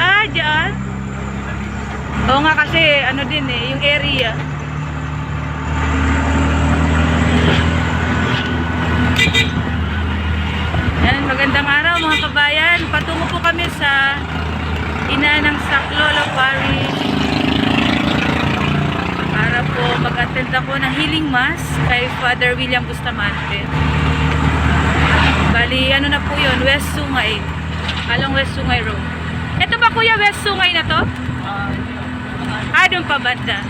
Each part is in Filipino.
Ah, dyan? Oo nga kasi, ano din eh, yung area. Yan, magandang araw mga kabayan. Patungo po kami sa ina ng Saklolo Parish para po mag-attend ako ng healing mass kay Father William Bustamante. Bali, ano na po yun, West Sungay. Alang West Sungay Road. Ito ba kuya, West Sungay na to? Ah, doon pa banda.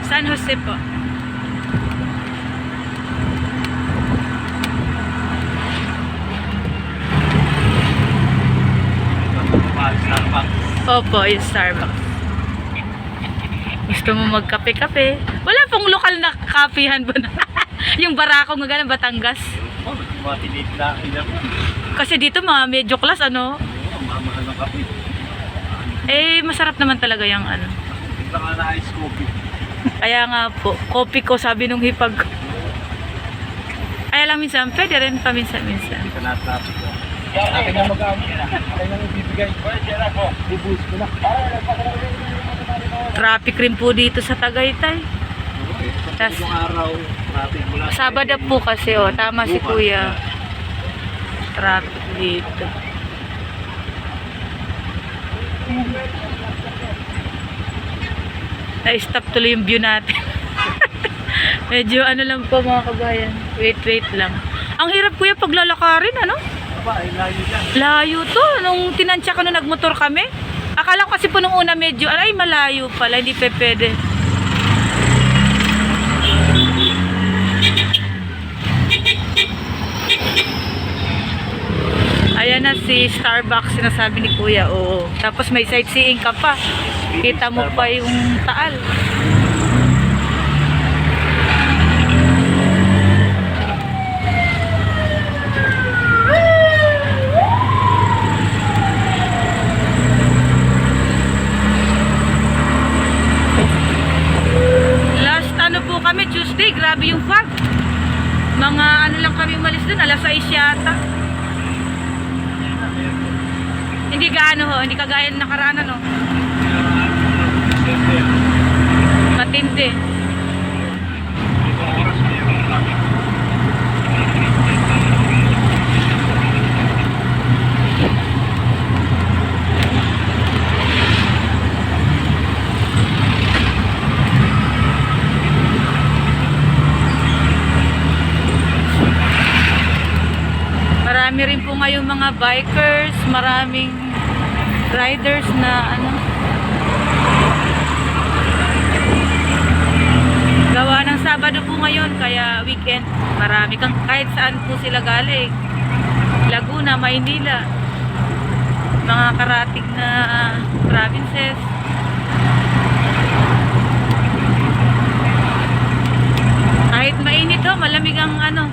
San Jose po. Opo, yung Starbucks. Gusto mo magkape-kape? Wala pong lokal na kapihan ba na? Yung Barako nga ganun, Batangas. Kasi dito mga medyo class, ano? Eh, masarap naman talaga yung ano. Kaya nga po, kopi ko sabi nung hipag. Kaya lang minsan, pwede rin paminsan-minsan. Akin na mag-aamit. Akin na ibibigay. Bubus ko na. Traffic rin po dito sa Tagaytay. Tas, Sabado po kasi, oh, tama si kuya. Traffic dito. Na-stop tuloy yung view natin. Medyo ano lang po mga kabayan. Wait lang. Ang hirap kuya paglalakarin, ano? Layo to. Nung tinansya ko nung nagmotor kami. Akala ko kasi po nung una medyo, ay malayo pala, hindi pwede. Ayan na si Starbucks, sinasabi ni kuya. Oo. Tapos may sightseeing ka pa. Kita mo pa yung Taal. Last ano po kami, Tuesday, grabe yung fog. Mga ano lang kami umalis dun, alas 6 yata. Hindi gaano ho, hindi kagaya ng nakaraan ano. Matindi. Marami rin po ngayon mga bikers, maraming riders na ano, gawa ng Sabado po ngayon, kaya weekend, marami kang kahit saan po sila galing, Laguna, Maynila, mga karating na provinces. Kahit mainit ho, malamig ang ano,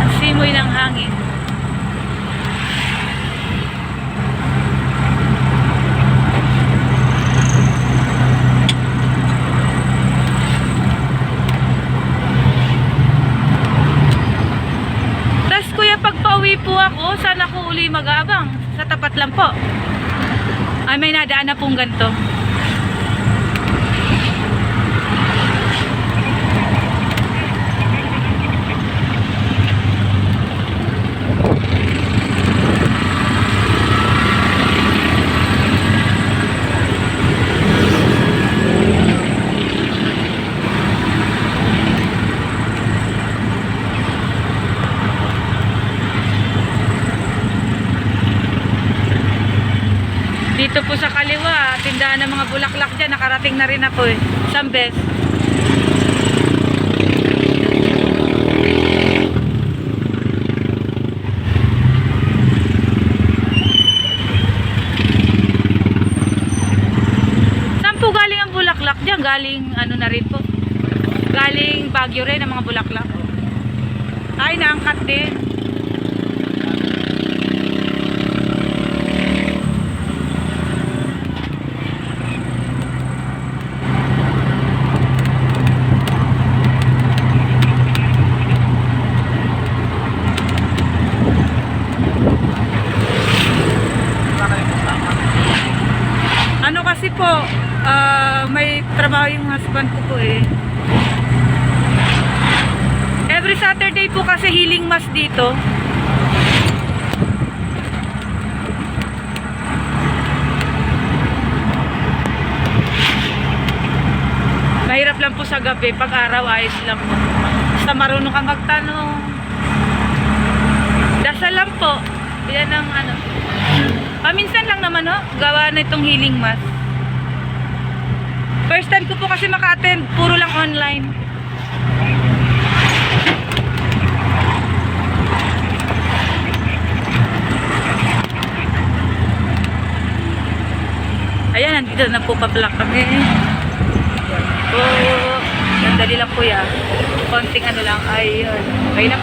ang simoy ng hangin. Pauwi po ako, saan ako uli mag-aabang? Sa tapat lang po. Ay, may nadaan na pong ganito. Dito po sa kaliwa, tindahan ng mga bulaklak dyan, nakarating na rin ako eh. Sambes. Saan po galing ang bulaklak dyan? Galing ano na rin po? Galing Baguio rin ang mga bulaklak. Ay, naangkat din. po. May trabaho yung husband ko po eh. Every Saturday po kasi healing mass dito. Mahirap lang po sa gabi. Pag araw, ayos lang po. Basta marunong kang magtanong. Dasal lang po. Yan ang ano. Paminsan lang naman, no? Gawa na itong healing mass. First time ko po kasi maka-attend. Puro lang online. Ayan, nandito na po pa-plug kami. Sandali lang po yan. Konting ano lang. Ayun. Okay na.